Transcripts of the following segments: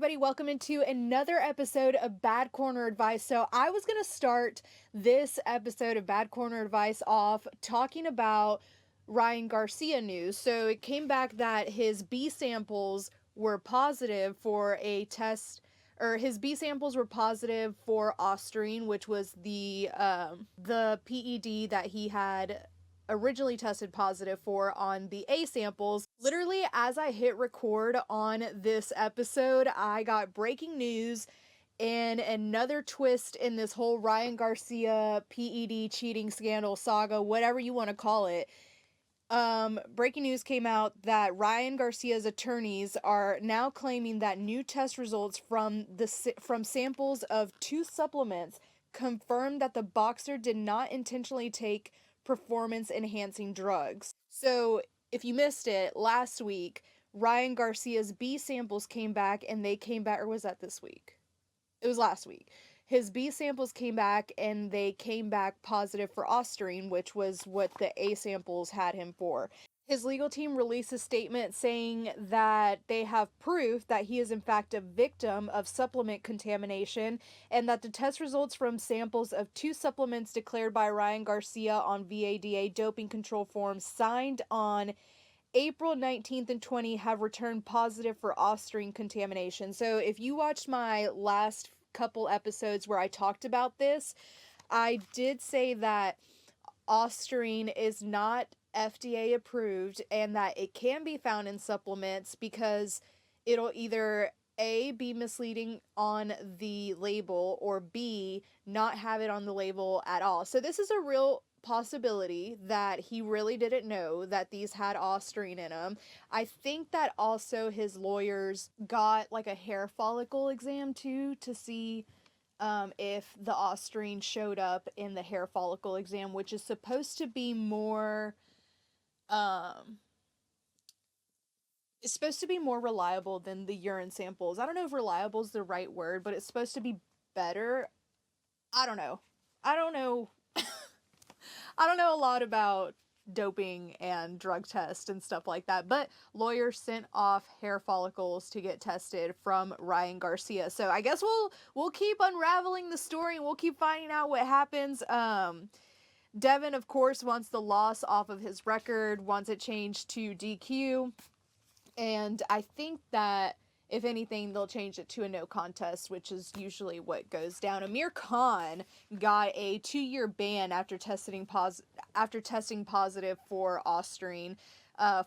everybody. Welcome into another episode of Bad Corner Advice. So I was going to start this episode of Bad Corner Advice off talking about Ryan Garcia news. So it came back that his B samples were positive for a test, or his B samples were positive for Ostrine, which was the PED that he had originally tested positive for on the A samples. Literally, as I hit record on this episode, I got breaking news and another twist in this whole Ryan Garcia PED cheating scandal saga, whatever you want to call it. Breaking news came out that Ryan Garcia's attorneys are now claiming that new test results from samples of 2 supplements confirmed that the boxer did not intentionally take performance-enhancing drugs. So, if you missed it, last week, Ryan Garcia's B samples came back, and they came back, or was that this week? It was last week. His B samples came back, and they came back positive for Ostrine, which was what the A samples had him for. His legal team released a statement saying that they have proof that he is in fact a victim of supplement contamination and that the test results from samples of 2 supplements declared by Ryan Garcia on VADA doping control forms signed on April 19th and 20 have returned positive for Ostrine contamination. So if you watched my last couple episodes where I talked about this, I did say that Ostrine is not FDA approved and that it can be found in supplements because it'll either A, be misleading on the label, or B, not have it on the label at all. So this is a real possibility that he really didn't know that these had Ostrine in them. I think that also his lawyers got like a hair follicle exam too to see if the Ostrine showed up in the hair follicle exam, which is supposed to be more it's supposed to be more reliable than the urine samples. I don't know if reliable is the right word, but it's supposed to be better. I don't know. I don't know a lot about doping and drug tests and stuff like that, but lawyers sent off hair follicles to get tested from Ryan Garcia. So I guess we'll keep unraveling the story and we'll keep finding out what happens. Devin, of course, wants the loss off of his record, wants it changed to DQ, and I think that if anything, they'll change it to a no contest, which is usually what goes down. Amir Khan got a 2-year ban after testing positive for Ostrine,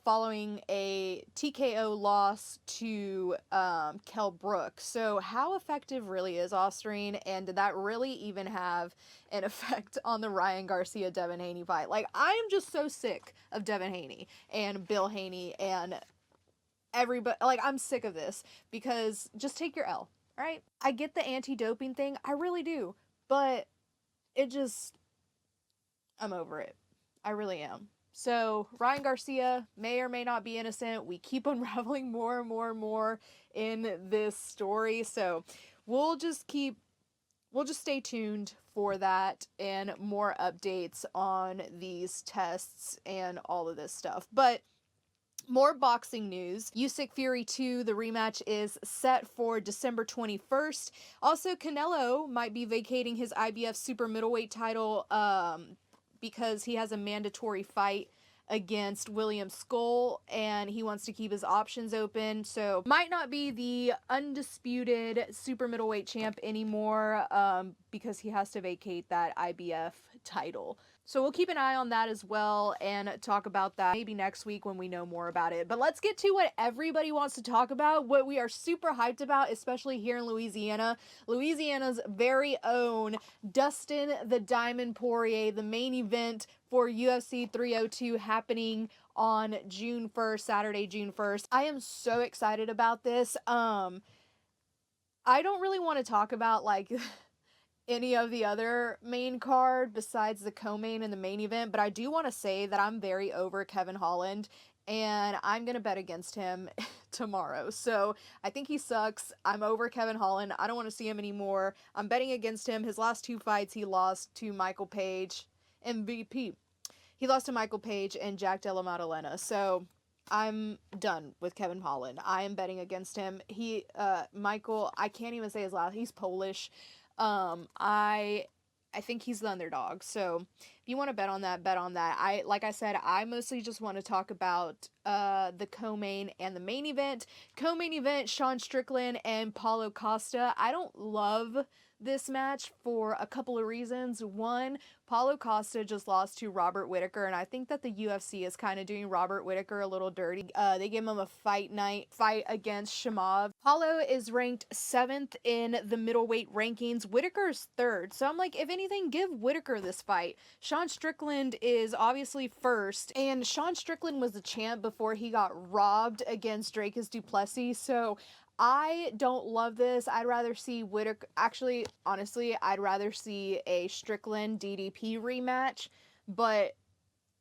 following a TKO loss to Kell Brook. So how effective really is Ostrine, and did that really even have an effect on the Ryan Garcia Devin Haney fight? Like, I am just so sick of Devin Haney and Bill Haney and everybody. Like, I'm sick of this, because just take your L, right? I get the anti-doping thing, I really do, but I'm over it. I really am. So Ryan Garcia may or may not be innocent. We keep unraveling more and more and more in this story, so we'll just stay tuned for that and more updates on these tests and all of this stuff. But more boxing news. Usyk Fury 2, the rematch, is set for December 21st. Also, Canelo might be vacating his IBF super middleweight title because he has a mandatory fight against William Skull, and he wants to keep his options open. So might not be the undisputed super middleweight champ anymore because he has to vacate that IBF title. So we'll keep an eye on that as well and talk about that maybe next week when we know more about it. But let's get to what everybody wants to talk about, what we are super hyped about, especially here in Louisiana. Louisiana's very own Dustin the Diamond Poirier, the main event for UFC 302 happening on June 1st, Saturday, June 1st. I am so excited about this. I don't really want to talk about like any of the other main card besides the co-main and the main event, but I do want to say that I'm very over Kevin Holland, and I'm going to bet against him tomorrow. So I think he sucks. I'm over Kevin Holland. I don't want to see him anymore. I'm betting against him. His last 2 fights, he lost to Michael Page, MVP. He lost to Michael Page and Jack Della Maddalena. So I'm done with Kevin Holland. I am betting against him. Michael, I can't even say his last. He's Polish. I think he's the underdog. So if you want to bet on that, bet on that. Like I said, I mostly just want to talk about the co-main and the main event. Co-main event, Sean Strickland and Paulo Costa. I don't love this match for a couple of reasons. One, Paulo Costa just lost to Robert Whittaker, and I think that the UFC is kind of doing Robert Whittaker a little dirty. They gave him a fight against Shimov. Paulo is ranked 7th in the middleweight rankings. Whittaker's 3rd. So I'm like, if anything, give Whittaker this fight. Sean Strickland is obviously 1st, and Sean Strickland was the champ before he got robbed against Dracus du Plessis. So I don't love this. I'd rather see Whittaker. Actually, honestly, I'd rather see a Strickland DDP rematch. But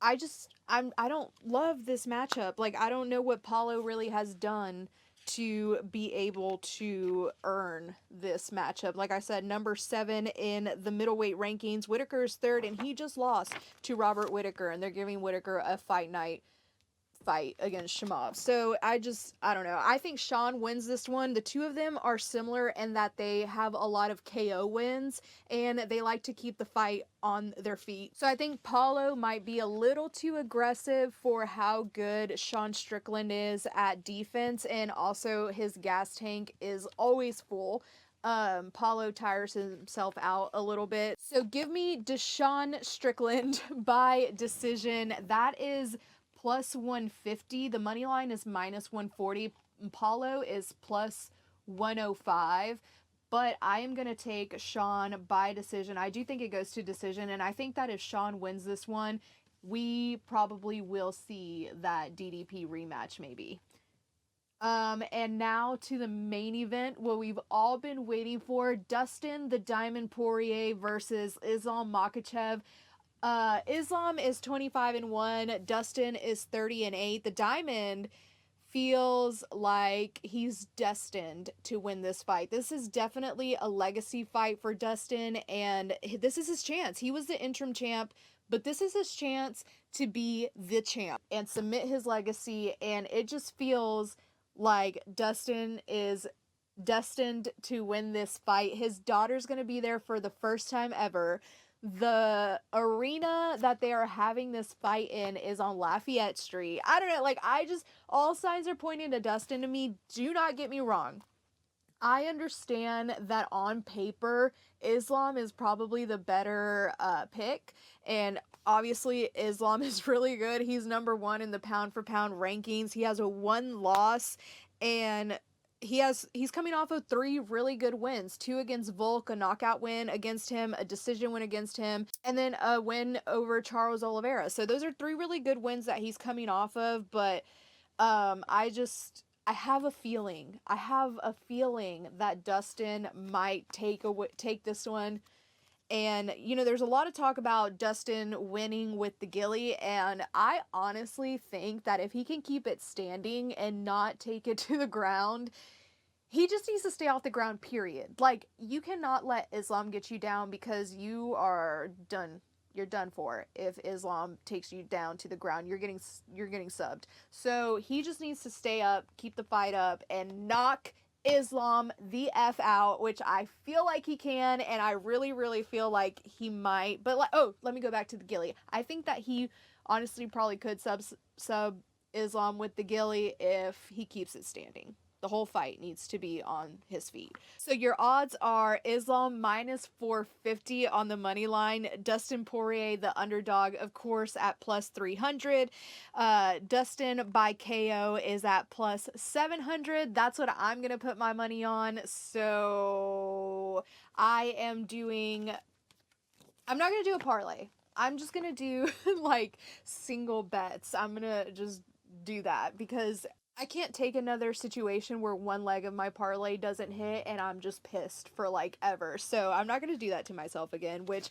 I don't love this matchup. Like, I don't know what Paulo really has done to be able to earn this matchup. Like I said, number 7 in the middleweight rankings. Whittaker's 3rd, and he just lost to Robert Whittaker, and they're giving Whittaker a fight against Shimov. So I don't know. I think Sean wins this one. The two of them are similar in that they have a lot of KO wins and they like to keep the fight on their feet. So I think Paulo might be a little too aggressive for how good Sean Strickland is at defense, and also his gas tank is always full. Paulo tires himself out a little bit. So give me Deshaun Strickland by decision. That is plus 150. The money line is minus 140. Paulo is plus 105. But I am going to take Sean by decision. I do think it goes to decision. And I think that if Sean wins this one, we probably will see that DDP rematch maybe. And now to the main event, what we've all been waiting for. Dustin the Diamond Poirier versus Islam Makhachev. Islam is 25-1. Dustin is 30-8. The Diamond feels like he's destined to win this fight. This is definitely a legacy fight for Dustin, and this is his chance. He was the interim champ, but this is his chance to be the champ and submit his legacy, and it just feels like Dustin is destined to win this fight. His daughter's going to be there for the first time ever. The arena that they are having this fight in is on Lafayette Street. I don't know, like, all signs are pointing to Dustin to me. Do not get me wrong. I understand that on paper, Islam is probably the better pick, and obviously Islam is really good. He's number 1 in the pound for pound rankings. He has a 1 loss, and he's coming off of 3 really good wins. 2 against Volk, a knockout win against him, a decision win against him, and then a win over Charles Oliveira. So those are 3 really good wins that he's coming off of, but I have a feeling that Dustin might take this one. And, there's a lot of talk about Dustin winning with the Gilly, and I honestly think that if he can keep it standing and not take it to the ground, he just needs to stay off the ground, period. Like, you cannot let Islam get you down, because you are done. You're done for. If Islam takes you down to the ground, you're getting subbed. So he just needs to stay up, keep the fight up, and knock Islam the F out, which I feel like he can, and I really, really feel like he might. But let me go back to the Gilly. I think that he honestly probably could sub Islam with the Gilly if he keeps it standing. The whole fight needs to be on his feet. So your odds are Islam minus 450 on the money line. Dustin Poirier, the underdog, of course, at plus 300. Dustin by KO is at plus 700. That's what I'm going to put my money on. So I'm not going to do a parlay. I'm just going to do like single bets. I'm going to just do that because I can't take another situation where one leg of my parlay doesn't hit and I'm just pissed for like ever. So I'm not going to do that to myself again, which,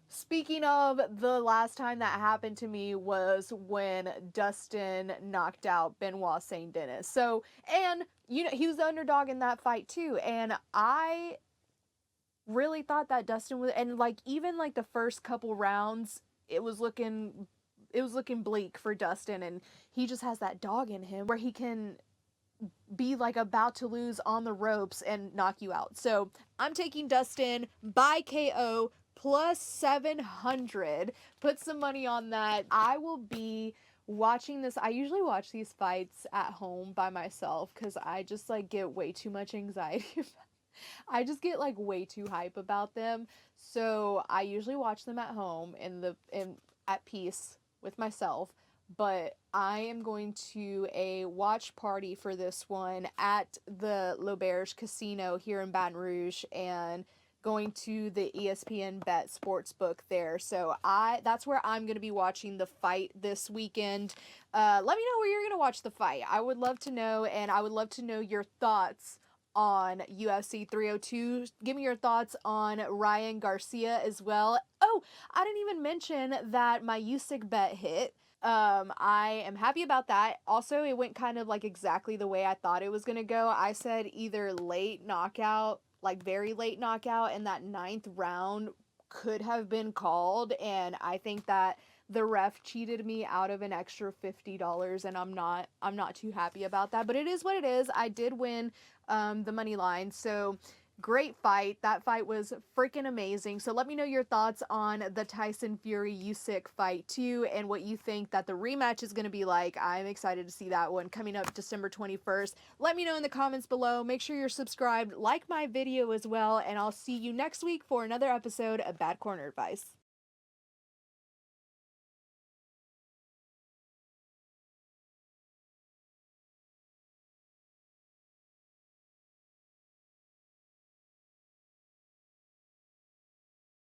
speaking of, the last time that happened to me was when Dustin knocked out Benoit Saint Denis. So, and he was the underdog in that fight too. And I really thought that Dustin was, and like even like the first couple rounds, it was looking was looking bleak for Dustin, and he just has that dog in him where he can be like about to lose on the ropes and knock you out. So I'm taking Dustin by KO plus 700. Put some money on that. I will be watching this. I usually watch these fights at home by myself because I just like get way too much anxiety. I just get like way too hype about them. So I usually watch them at home in at peace with myself. But I am going to a watch party for this one at the L'Auberge Casino here in Baton Rouge, and going to the ESPN Bet Sportsbook there. So that's where I'm going to be watching the fight this weekend. Let me know where you're going to watch the fight. I would love to know, and I would love to know your thoughts on UFC 302. Give me your thoughts on Ryan Garcia as well. Oh, I didn't even mention that my Usyk bet hit. I am happy about that. Also, it went kind of like exactly the way I thought it was gonna go. I said either late knockout, like very late knockout, and that 9th round could have been called, and I think that the ref cheated me out of an extra $50, and I'm not too happy about that, but it is what it is. I did win the money line, so great fight. That fight was freaking amazing. So let me know your thoughts on the Tyson Fury Usyk fight too, and what you think that the rematch is going to be like. I'm excited to see that one coming up December 21st. Let me know in the comments below. Make sure you're subscribed, like my video as well, and I'll see you next week for another episode of Bad Corner Advice.